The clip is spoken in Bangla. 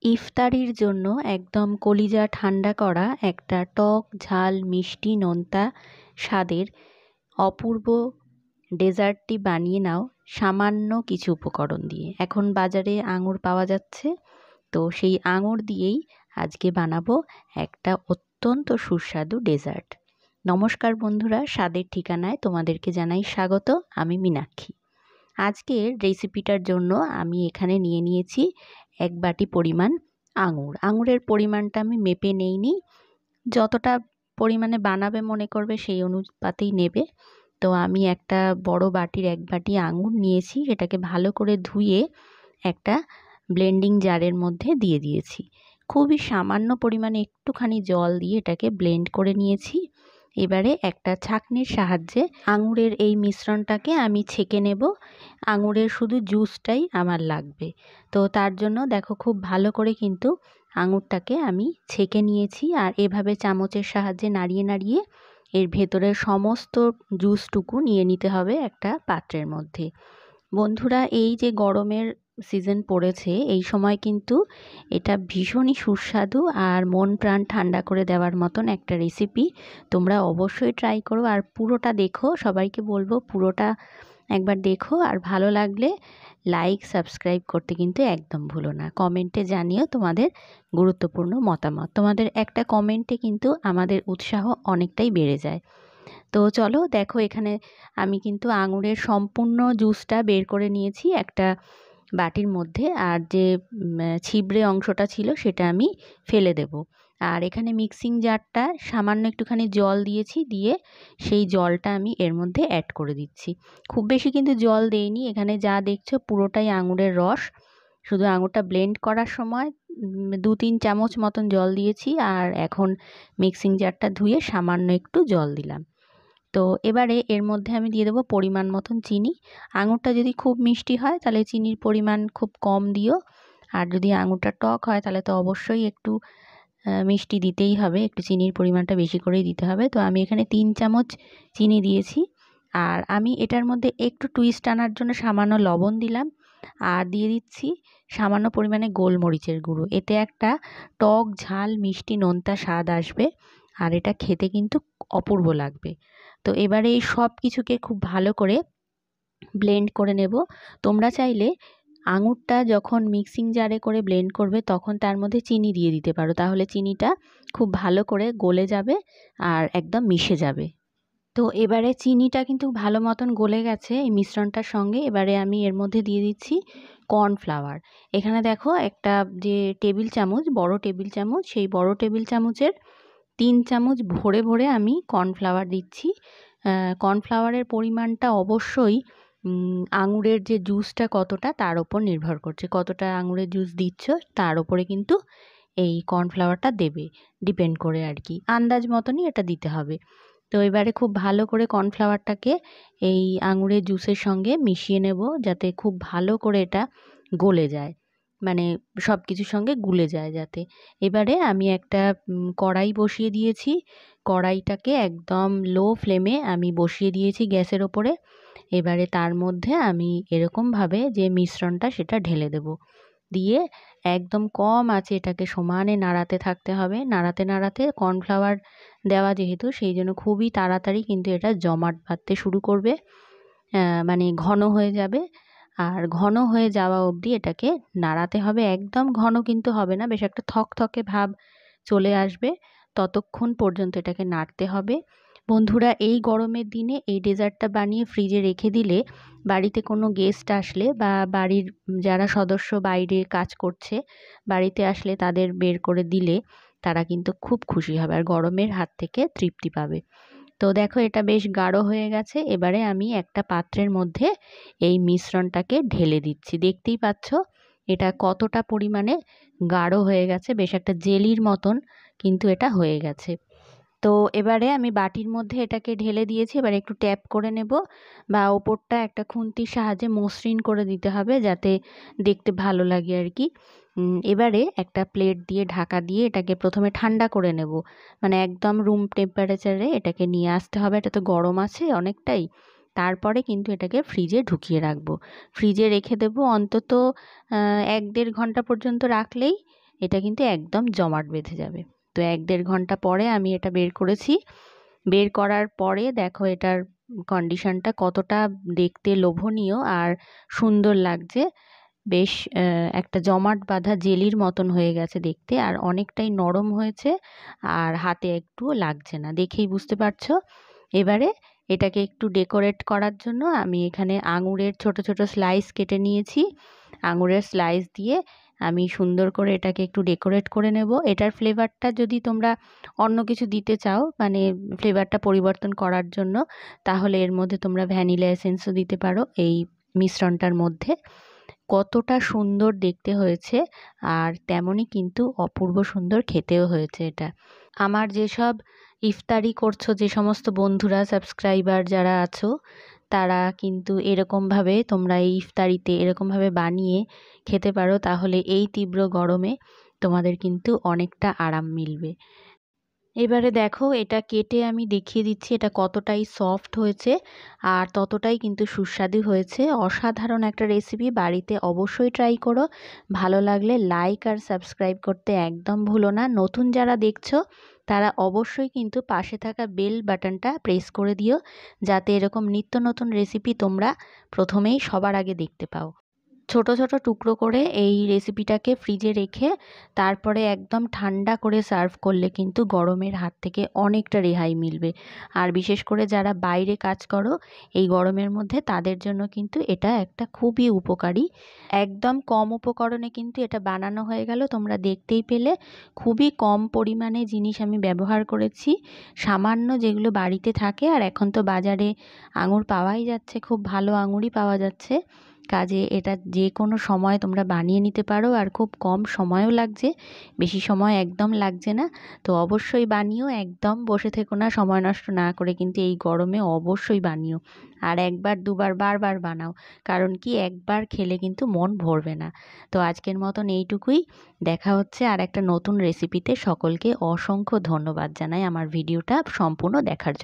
ইফতারির জন্য একদম কলিজা ঠান্ডা করা একটা টক ঝাল মিষ্টি নোনতা স্বাদের অপূর্ব ডেজার্টটি বানিয়ে নাও সামান্য কিছু উপকরণ দিয়ে। এখন বাজারে আঙুর পাওয়া যাচ্ছে, তো সেই আঙুর দিয়েই আজকে বানাবো একটা অত্যন্ত সুস্বাদু ডেজার্ট। নমস্কার বন্ধুরা, স্বাদের ঠিকানায় তোমাদেরকে জানাই স্বাগত। আমি মীনাক্ষী। আজকের রেসিপিটার জন্য আমি এখানে নিয়ে নিয়েছি 1 বাটি পরিমাণ আঙুর। আঙুরের পরিমাণটা আমি মেপে নেইনি, যতটা পরিমাণে বানাবে মনে করবে সেই অনুপাতেই নেবে। তো আমি একটা বড় বাটির 1 বাটি আঙুর নিয়েছি, সেটাকে ভালো করে ধুয়ে একটা ব্লেন্ডিং জারের মধ্যে দিয়ে দিয়েছি। খুবই সামান্য পরিমাণে একটুখানি জল দিয়ে এটাকে ব্লেন্ড করে নিয়েছি। এবারে একটা ছাঁকনির সাহায্যে আঙুরের এই মিশ্রণটাকে আমি ছেঁকে নেব। আঙুরের শুধু জুসটাই আমার লাগবে। তো তার জন্য দেখো খুব ভালো করে কিন্তু আঙুরটাকে আমি ছেঁকে নিয়েছি, আর এভাবে চামচের সাহায্যে নাড়িয়ে নাড়িয়ে এর ভেতরের সমস্ত জুসটুকু নিয়ে নিতে হবে একটা পাত্রের মধ্যে। বন্ধুরা, এই যে গরমের সিজন পড়েছে, এই সময় কিন্তু এটা ভীষণই সুস্বাদু আর মন প্রাণ ঠান্ডা করে দেওয়ার মতন একটা রেসিপি। তোমরা অবশ্যই ট্রাই করো আর পুরোটা দেখো। সবাইকে বলবো পুরোটা একবার দেখো, আর ভালো লাগলে লাইক সাবস্ক্রাইব করতে কিন্তু একদম ভুলো না। কমেন্টে জানিও তোমাদের গুরুত্বপূর্ণ মতামত। তোমাদের একটা কমেন্টে কিন্তু আমাদের উৎসাহ অনেকটাই বেড়ে যায়। তো চলো দেখো, এখানে আমি কিন্তু আঙুরের সম্পূর্ণ জুসটা বের করে নিয়েছি একটা বাটির মধ্যে, আর যে ছিবড়ে অংশটা ছিল সেটা আমি ফেলে দেব। আর এখানে মিক্সিং জারটা সামান্য একটুখানি জল দিয়েছি, দিয়ে সেই জলটা আমি এর মধ্যে অ্যাড করে দিচ্ছি। খুব বেশি কিন্তু জল দেইনি, এখানে যা দেখছো পুরোটাই আঙুরের রস। শুধু আঙুরটা ব্লেন্ড করার সময় 2-3 চামচ মতন জল দিয়েছি, আর এখন মিক্সিং জারটা ধুয়ে সামান্য একটু জল দিলাম। তো এবারে এর মধ্যে আমি দিয়ে দেবো পরিমাণ মতন চিনি। আঙুরটা যদি খুব মিষ্টি হয় তাহলে চিনির পরিমাণ খুব কম দিও, আর যদি আঙুরটা টক হয় তাহলে তো অবশ্যই একটু মিষ্টি দিতেই হবে, একটু চিনির পরিমাণটা বেশি করেই দিতে হবে। তো আমি এখানে 3 চামচ চিনি দিয়েছি, আর আমি এটার মধ্যে একটু টুইস্ট আনার জন্য সামান্য লবণ দিলাম, আর দিয়ে দিচ্ছি সামান্য পরিমাণে গোলমরিচের গুঁড়ো। এতে একটা টক ঝাল মিষ্টি নোনতা স্বাদ আসবে, আর এটা খেতে কিন্তু অপূর্ব লাগবে। তো এবারে এই সব কিছুকে খুব ভালো করে ব্লেন্ড করে নেব। তোমরা চাইলে আঙুরটা যখন মিক্সিং জারে করে ব্লেন্ড করবে তখন তার মধ্যে চিনি দিয়ে দিতে পারো, তাহলে চিনিটা খুব ভালো করে গলে যাবে আর একদম মিশে যাবে। তো এবারে চিনিটা কিন্তু ভালো মতন গলে গেছে এই মিশ্রণটার সঙ্গে। এবারে আমি এর মধ্যে দিয়ে দিচ্ছি কর্নফ্লাওয়ার। এখানে দেখো একটা যে টেবিল চামচ, বড় টেবিল চামচ, সেই বড় টেবিল চামচের 3 চামচ ভরে ভরে আমি কর্নফ্লাওয়ার দিচ্ছি। কর্নফ্লাওয়ারের পরিমাণটা অবশ্যই আঙুরের যে জুসটা কতটা তার ওপর নির্ভর করছে। কতটা আঙুরের জুস দিচ্ছ তার ওপরে কিন্তু এই কর্নফ্লাওয়ারটা দেবে, ডিপেন্ড করে আর কি। আন্দাজ মতনই এটা দিতে হবে। তো এবারে খুব ভালো করে কর্নফ্লাওয়ারটাকে এই আঙুরের জুসের সঙ্গে মিশিয়ে নেব, যাতে খুব ভালো করে এটা গলে যায়, মানে সব কিছুর সঙ্গে গুলে যায় যাতে। এবারে আমি একটা কড়াই বসিয়ে দিয়েছি। কড়াইটাকে একদম লো ফ্লেমে আমি বসিয়ে দিয়েছি গ্যাসের ওপরে। এবারে তার মধ্যে আমি এরকমভাবে যে মিশ্রণটা সেটা ঢেলে দেব, দিয়ে একদম কম আঁচে এটাকে সমানে নাড়াতে থাকতে হবে। নাড়াতে নাড়াতে কর্নফ্লাওয়ার দেওয়া যেহেতু, সেই জন্য খুবই তাড়াতাড়ি কিন্তু এটা জমাট বাঁধতে শুরু করবে, মানে ঘন হয়ে যাবে। আর ঘন হয়ে যাওয়া অবধি এটাকে নাড়াতে হবে। একদম ঘন কিন্তু হবে না, বেশ একটা থকথকে ভাব চলে আসবে, ততক্ষণ পর্যন্ত এটাকে নাড়তে হবে। বন্ধুরা, এই গরমের দিনে এই ডেজার্টটা বানিয়ে ফ্রিজে রেখে দিলে বাড়িতে কোনো গেস্ট আসলে বা বাড়ির যারা সদস্য বাইরে কাজ করছে বাড়িতে আসলে তাদের বের করে দিলে তারা কিন্তু খুব খুশি হবে আর গরমের হাত থেকে তৃপ্তি পাবে। তো দেখো এটা বেশ গাঢ় হয়ে গেছে। এবারে আমি একটা পাত্রের মধ্যে এই মিশ্রণটাকে ঢেলে দিচ্ছি। দেখতেই পাচ্ছ এটা কতটা পরিমাণে গাঢ় হয়ে গেছে, বেশ একটা জেলির মতন কিন্তু এটা হয়ে গেছে। তো এবারে আমি বাটির মধ্যে এটাকে ঢেলে দিয়েছি। এবার একটু ট্যাপ করে নেব, বা ওপরটা একটা খুন্তির সাহায্যে মসৃণ করে দিতে হবে যাতে দেখতে ভালো লাগে আর কি। এবারে একটা প্লেট দিয়ে ঢাকা দিয়ে এটাকে প্রথমে ঠান্ডা করে নেব, মানে একদম রুম টেম্পারেচারে এটাকে নিয়ে আসতে হবে। এটা তো গরম আছে অনেকটাই। তারপরে কিন্তু এটাকে ফ্রিজে ঢুকিয়ে রাখবো। ফ্রিজে রেখে দেবো অন্তত 1-1.5 ঘন্টা পর্যন্ত রাখলেই এটা কিন্তু একদম জমাট বেঁধে যাবে। তো 1-1.5 ঘন্টা পরে আমি এটা বের করেছি। বের করার পরে দেখো এটার কন্ডিশনটা কতটা দেখতে লোভনীয় আর সুন্দর লাগছে। বেশ একটা জমাট বাঁধা জেলির মতন হয়ে গেছে দেখতে, আর অনেকটাই নরম হয়েছে, আর হাতে একটুও লাগছে না, দেখেই বুঝতে পারছো। এবারে এটাকে একটু ডেকোরেট করার জন্য আমি এখানে আঙুরের ছোট ছোট স্লাইস কেটে নিয়েছি। আঙুরের স্লাইস দিয়ে আমি সুন্দর করে এটাকে একটু ডেকোরেট করে নেব। এটার ফ্লেভারটা যদি তোমরা অন্য কিছু দিতে চাও, মানে ফ্লেভারটা পরিবর্তন করার জন্য, তাহলে এর মধ্যে তোমরা ভ্যানিলা এসেন্সও দিতে পারো এই মিশ্রণটার মধ্যে। কতটা সুন্দর দেখতে হয়েছে, আর তেমনই কিন্তু অপূর্ব সুন্দর খেতেও হয়েছে এটা। আমার যেসব ইফতারি করছো, যে সমস্ত বন্ধুরা সাবস্ক্রাইবার যারা আছো, তারা কিন্তু এরকমভাবে তোমরা এই ইফতারিতে এরকমভাবে বানিয়ে খেতে পারো, তাহলে এই তীব্র গরমে তোমাদের কিন্তু অনেকটা আরাম মিলবে। এবারে দেখো এটা কেটে আমি দেখিয়ে দিচ্ছি এটা কতটাই সফট হয়েছে, আর ততটাই কিন্তু সুস্বাদু হয়েছে। অসাধারণ একটা রেসিপি, বাড়িতে অবশ্যই ট্রাই করো। ভালো লাগলে লাইক আর সাবস্ক্রাইব করতে একদম ভুলো না। নতুন যারা দেখছো তারা অবশ্যই কিন্তু পাশে থাকা বেল বাটনটা প্রেস করে দিও, যাতে এরকম নিত্য নতুন রেসিপি তোমরা প্রথমেই সবার আগে দেখতে পাও। ছোট ছোট টুকরো করে এই রেসিপিটাকে ফ্রিজে রেখে তারপরে একদম ঠান্ডা করে সার্ভ করলে কিন্তু গরমের হাত থেকে অনেকটা রেহাই মিলবে। আর বিশেষ করে যারা বাইরে কাজ করো এই গরমের মধ্যে, তাদের জন্য কিন্তু এটা একটা খুবই উপকারী। একদম কম উপকরণে কিন্তু এটা বানানো হয়ে গেল, তোমরা দেখতেই পেলে। খুবই কম পরিমাণে জিনিস আমি ব্যবহার করেছি, সামান্য যেগুলো বাড়িতে থাকে। আর এখন তো বাজারে আঙুর পাওয়াই যাচ্ছে, খুব ভালো আঙুরই পাওয়া যাচ্ছে। কাজে এটা যে কোনো সময় তোমরা বানিয়ে নিতে পারো, আর খুব কম সময়ও লাগছে, বেশি সময় একদম লাগছে না। তো অবশ্যই বানিও, একদম বসে থেকো না সময় নষ্ট না করে, কিন্তু এই গরমে অবশ্যই বানিও। আর একবার দুবার বারবার বানাও, কারণ কি একবার খেলে কিন্তু মন ভরবে না। তো আজকের মতন এইটুকুই, দেখা হচ্ছে আর একটা নতুন রেসিপিতে। সকলকে অসংখ্য ধন্যবাদ জানাই আমার ভিডিওটা সম্পূর্ণ দেখার জন্য।